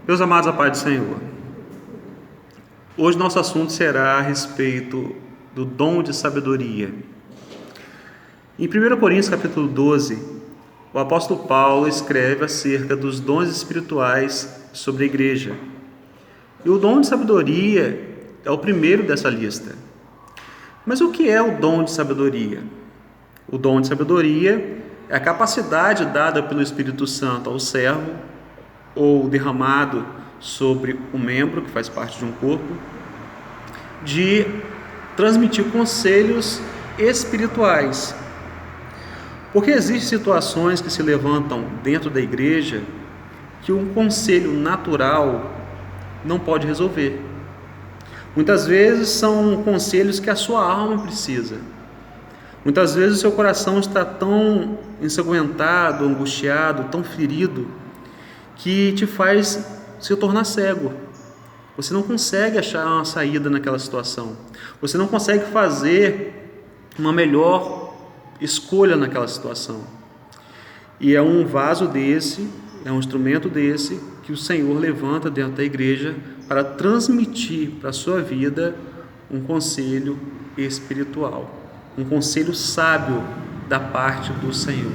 Meus amados, a paz do Senhor. Hoje nosso assunto será a respeito do dom de sabedoria. Em 1 Coríntios capítulo 12, o apóstolo Paulo escreve acerca dos dons espirituais sobre a igreja. E o dom de sabedoria é o primeiro dessa lista. Mas o que é o dom de sabedoria? O dom de sabedoria é a capacidade dada pelo Espírito Santo ao servo ou derramado sobre um membro que faz parte de um corpo, de transmitir conselhos espirituais. Porque existem situações que se levantam dentro da igreja que um conselho natural não pode resolver. Muitas vezes são conselhos que a sua alma precisa. Muitas vezes o seu coração está tão ensanguentado, angustiado, tão ferido, que te faz se tornar cego. Você não consegue achar uma saída naquela situação. Você não consegue fazer uma melhor escolha naquela situação. E é um vaso desse, é um instrumento desse que o Senhor levanta dentro da igreja para transmitir para a sua vida um conselho espiritual, um conselho sábio da parte do Senhor.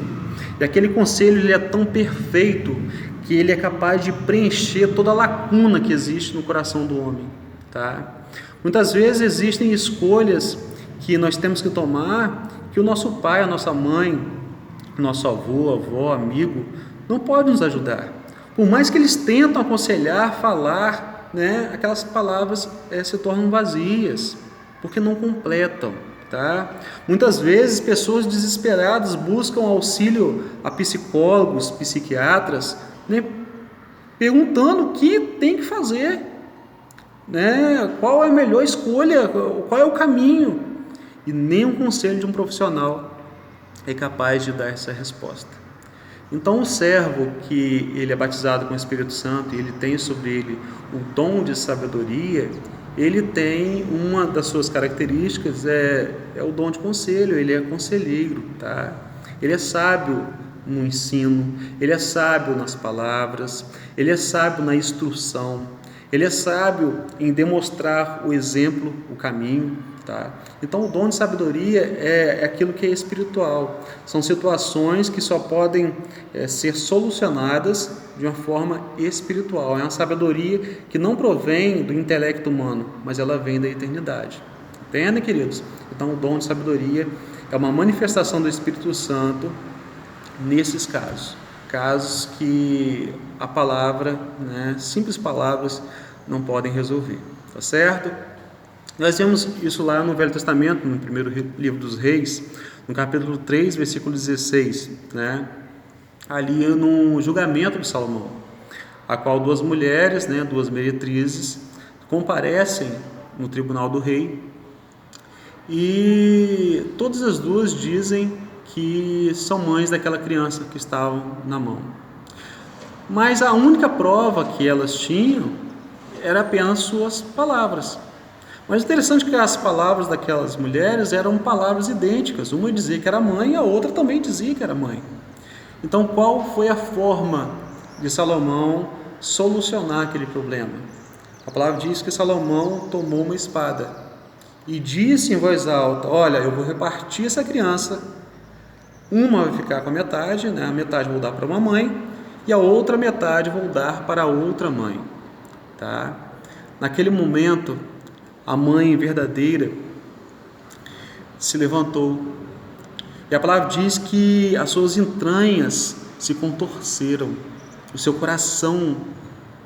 E aquele conselho ele é tão perfeito que ele é capaz de preencher toda a lacuna que existe no coração do homem, tá? Muitas vezes existem escolhas que nós temos que tomar que o nosso pai, a nossa mãe, nosso avô, avó, amigo, não pode nos ajudar. Por mais que eles tentam aconselhar, falar, né, aquelas palavras se tornam vazias, porque não completam. Tá? Muitas vezes pessoas desesperadas buscam auxílio a psicólogos, psiquiatras, né, perguntando o que tem que fazer, né, qual é a melhor escolha, qual é o caminho, e nem um conselho de um profissional é capaz de dar essa resposta. Então o servo que ele é batizado com o Espírito Santo e ele tem sobre ele o dom de sabedoria, ele tem uma das suas características é o dom de conselho, ele é conselheiro, tá? Ele é sábio no ensino, ele é sábio nas palavras, ele é sábio na instrução, ele é sábio em demonstrar o exemplo, o caminho, tá? Então o dom de sabedoria é aquilo que é espiritual, são situações que só podem ser solucionadas de uma forma espiritual, é uma sabedoria que não provém do intelecto humano, mas ela vem da eternidade. Entendem, queridos? Então o dom de sabedoria é uma manifestação do Espírito Santo nesses casos que a palavra, né, simples palavras não podem resolver, tá certo? Nós vemos isso lá no Velho Testamento, no primeiro livro dos Reis, no capítulo 3, versículo 16, né? Ali no julgamento de Salomão, a qual duas mulheres, né, duas meretrizes, comparecem no tribunal do rei, e todas as duas dizem que são mães daquela criança que estavam na mão. Mas a única prova que elas tinham era apenas suas palavras. Mas interessante que as palavras daquelas mulheres eram palavras idênticas. Uma dizia que era mãe e a outra também dizia que era mãe. Então, qual foi a forma de Salomão solucionar aquele problema? A palavra diz que Salomão tomou uma espada e disse em voz alta: olha, eu vou repartir essa criança. Uma vai ficar com a metade, né? A metade vou dar para uma mãe e a outra metade vou dar para a outra mãe. Tá? Naquele momento, a mãe verdadeira se levantou. E a palavra diz que as suas entranhas se contorceram, o seu coração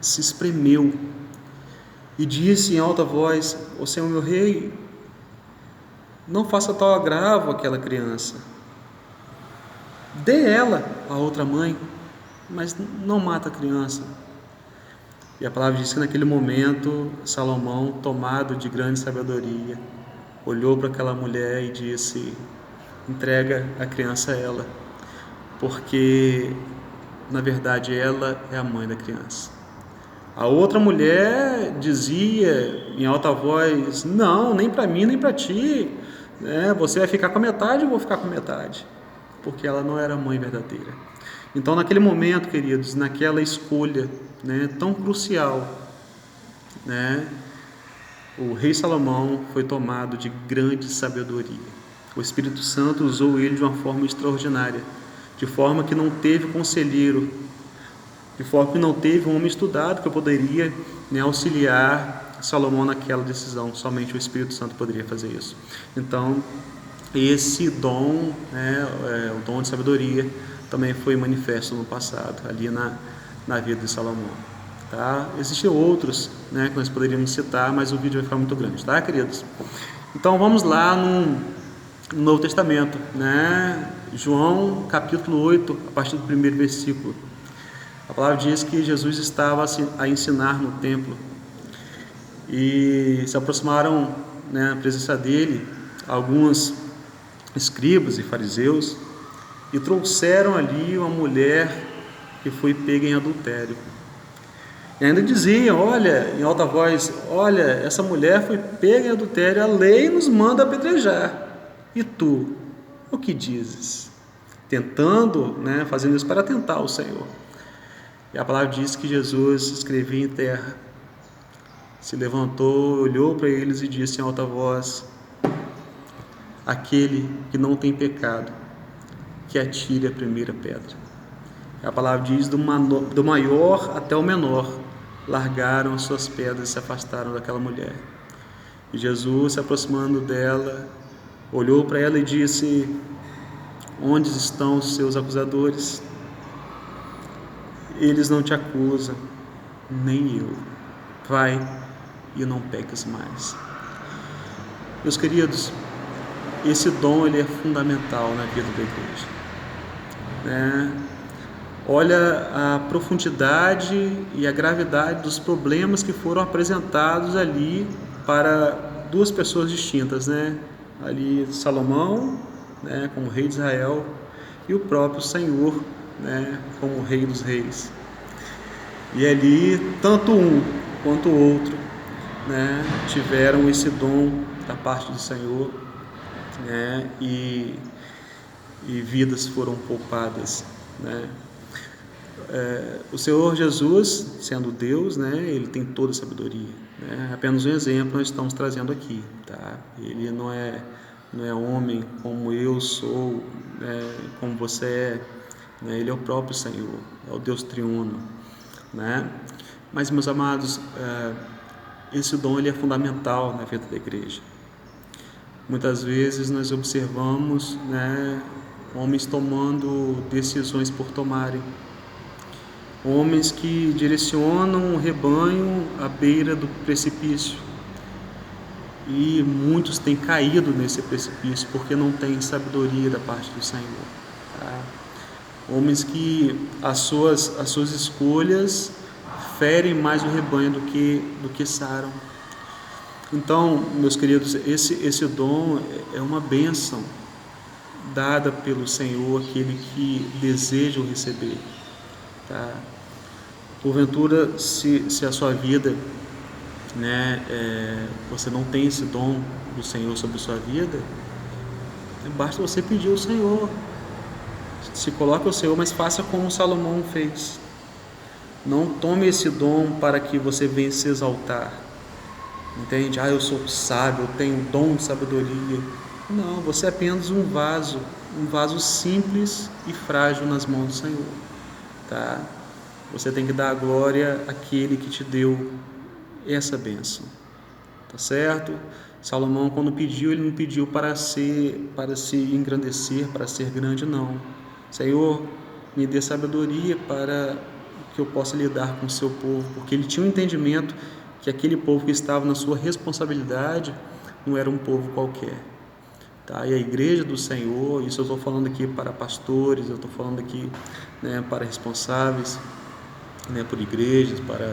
se espremeu. E disse em alta voz: ó Senhor meu rei, não faça tal agravo àquela criança. Dê ela a outra mãe, mas não mata a criança. E a palavra diz que naquele momento, Salomão, tomado de grande sabedoria, olhou para aquela mulher e disse: entrega a criança a ela, porque na verdade ela é a mãe da criança. A outra mulher dizia em alta voz: não, nem para mim nem para ti, né? Você vai ficar com a metade, eu vou ficar com a metade. porque ela não era a mãe verdadeira. Então, naquele momento, queridos, naquela escolha, né, tão crucial, né, o rei Salomão foi tomado de grande sabedoria. O Espírito Santo usou ele de uma forma extraordinária, de forma que não teve conselheiro, de forma que não teve um homem estudado que poderia, né, auxiliar Salomão naquela decisão. Somente o Espírito Santo poderia fazer isso. Então, esse dom, né, o dom de sabedoria, também foi manifesto no passado, ali na vida de Salomão. Tá? Existem outros, né, que nós poderíamos citar, mas o vídeo vai ficar muito grande, tá, queridos? Então, vamos lá no Novo Testamento, né? João, capítulo 8, a partir do primeiro versículo. A palavra diz que Jesus estava a ensinar no templo e se aproximaram, né, na presença dele alguns escribas e fariseus e trouxeram ali uma mulher que foi pega em adultério. E ainda diziam, olha, em alta voz, olha, essa mulher foi pega em adultério, a lei nos manda apedrejar. E tu, o que dizes? Tentando, né, fazendo isso para tentar o Senhor. E a palavra diz que Jesus escrevia em terra, se levantou, olhou para eles e disse em alta voz, aquele que não tem pecado, que atire a primeira pedra. A palavra diz, do maior até o menor, largaram as suas pedras e se afastaram daquela mulher. E Jesus, se aproximando dela, olhou para ela e disse, onde estão os seus acusadores? Eles não te acusam, nem eu. Vai e não peques mais. Meus queridos, esse dom ele é fundamental na vida da igreja, né? Olha a profundidade e a gravidade dos problemas que foram apresentados ali para duas pessoas distintas, né? Ali Salomão, né, como rei de Israel, e o próprio Senhor, né, como rei dos reis. E ali tanto um quanto o outro, né, tiveram esse dom da parte do Senhor, né, e vidas foram poupadas, né. O Senhor Jesus, sendo Deus, né, ele tem toda a sabedoria, né? Apenas um exemplo nós estamos trazendo aqui, tá? Ele não é homem como eu sou, né, como você é, né? Ele é o próprio Senhor, é o Deus triuno, né? Mas, meus amados, esse dom ele é fundamental na vida da igreja. Muitas vezes nós observamos, né, homens tomando decisões por tomarem, homens que direcionam o rebanho à beira do precipício, e muitos têm caído nesse precipício porque não têm sabedoria da parte do Senhor, tá? Homens que as suas escolhas ferem mais o rebanho do que saram. Então, meus queridos, esse dom é uma bênção dada pelo Senhor àquele que deseja o receber, tá? Porventura, se a sua vida, né, você não tem esse dom do Senhor sobre a sua vida, basta você pedir ao Senhor, se coloque ao Senhor, mas faça como Salomão fez. Não tome esse dom para que você venha se exaltar, entende? Eu sou sábio, eu tenho dom de sabedoria. Não, você é apenas um vaso simples e frágil nas mãos do Senhor, tá? Você tem que dar a glória àquele que te deu essa bênção, tá certo? Salomão, quando pediu, ele não pediu para se engrandecer, para ser grande, não. Senhor, me dê sabedoria para que eu possa lidar com o seu povo, porque ele tinha um entendimento que aquele povo que estava na sua responsabilidade não era um povo qualquer, tá? E a igreja do Senhor, isso eu estou falando aqui para pastores, eu estou falando aqui, né, para responsáveis, né, por igrejas, para,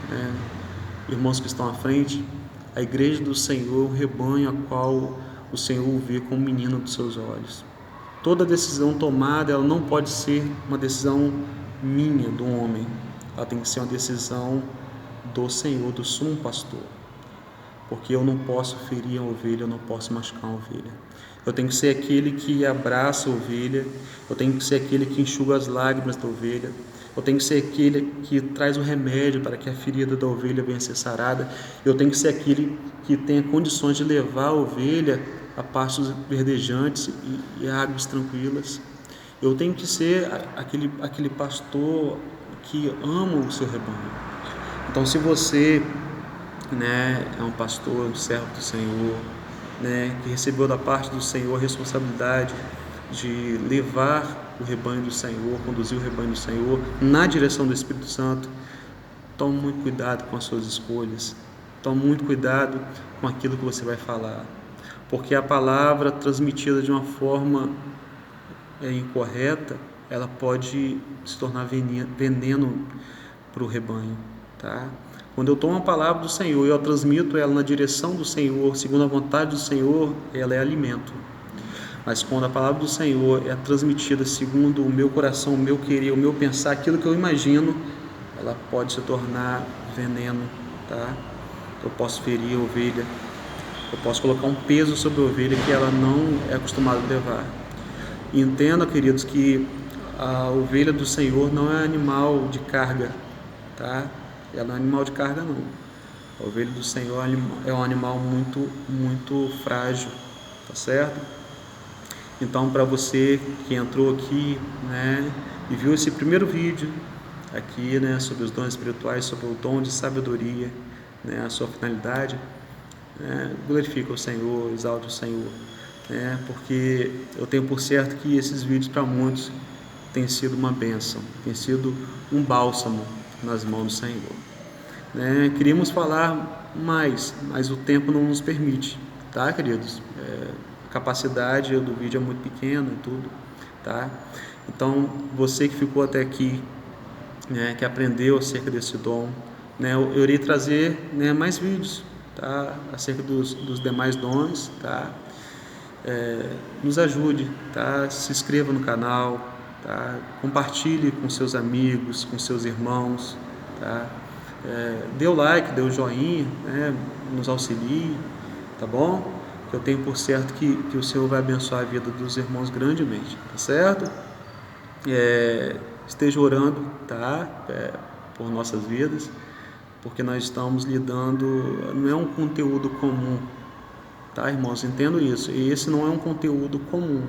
né, irmãos que estão à frente. A igreja do Senhor, o rebanho a qual o Senhor vê como menino dos seus olhos. Toda decisão tomada, ela não pode ser uma decisão minha, do homem, ela tem que ser uma decisão do Senhor, do sumo pastor, porque eu não posso ferir a ovelha, eu não posso machucar a ovelha. eu tenho que ser aquele que abraça a ovelha, eu tenho que ser aquele que enxuga as lágrimas da ovelha, eu tenho que ser aquele que traz o remédio para que a ferida da ovelha venha a ser sarada, eu tenho que ser aquele que tenha condições de levar a ovelha a pastos verdejantes e águas tranquilas. Eu tenho que ser aquele pastor que ama o seu rebanho. Então, se você, é um pastor, um servo do Senhor, que recebeu da parte do Senhor a responsabilidade de levar o rebanho do Senhor, conduzir o rebanho do Senhor na direção do Espírito Santo, tome muito cuidado com as suas escolhas, tome muito cuidado com aquilo que você vai falar, porque a palavra transmitida de uma forma incorreta, ela pode se tornar veneno para o rebanho, tá? Quando eu tomo a palavra do Senhor e eu transmito ela na direção do Senhor, segundo a vontade do Senhor, ela é alimento. Mas quando a palavra do Senhor é transmitida segundo o meu coração, o meu querer, o meu pensar, aquilo que eu imagino, ela pode se tornar veneno, tá? Eu posso ferir a ovelha, eu posso colocar um peso sobre a ovelha que ela não é acostumada a levar. E entenda, queridos, que a ovelha do Senhor não é animal de carga, tá? Ela não é animal de carga, não. A ovelha do Senhor é um animal muito, muito frágil, tá certo? Então, para você que entrou aqui, e viu esse primeiro vídeo aqui, sobre os dons espirituais, sobre o dom de sabedoria, a sua finalidade, glorifica o Senhor, exalta o Senhor, porque eu tenho por certo que esses vídeos para muitos têm sido uma bênção, tem sido um bálsamo nas mãos do Senhor. Queríamos falar mais, mas o tempo não nos permite, tá, queridos? A capacidade do vídeo é muito pequena e tudo, tá? Então, você que ficou até aqui, que aprendeu acerca desse dom, eu irei trazer mais vídeos, tá? Acerca dos demais dons, tá? Nos ajude, tá? Se inscreva no canal, tá? Compartilhe com seus amigos, com seus irmãos, tá? Dê o like, dê o joinha, nos auxilie, tá bom? Eu tenho por certo que o Senhor vai abençoar a vida dos irmãos grandemente, tá certo? Esteja orando, tá? Por nossas vidas, porque nós estamos lidando, não é um conteúdo comum, tá, irmãos? Entendo isso, e esse não é um conteúdo comum,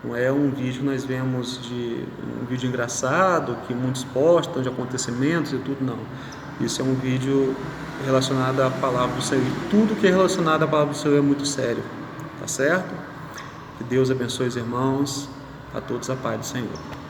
não é um vídeo que nós vemos um vídeo engraçado, que muitos postam de acontecimentos e tudo, não. Isso é um vídeo relacionado à palavra do Senhor, e tudo que é relacionado à palavra do Senhor é muito sério, tá certo? Que Deus abençoe os irmãos, a todos a paz do Senhor.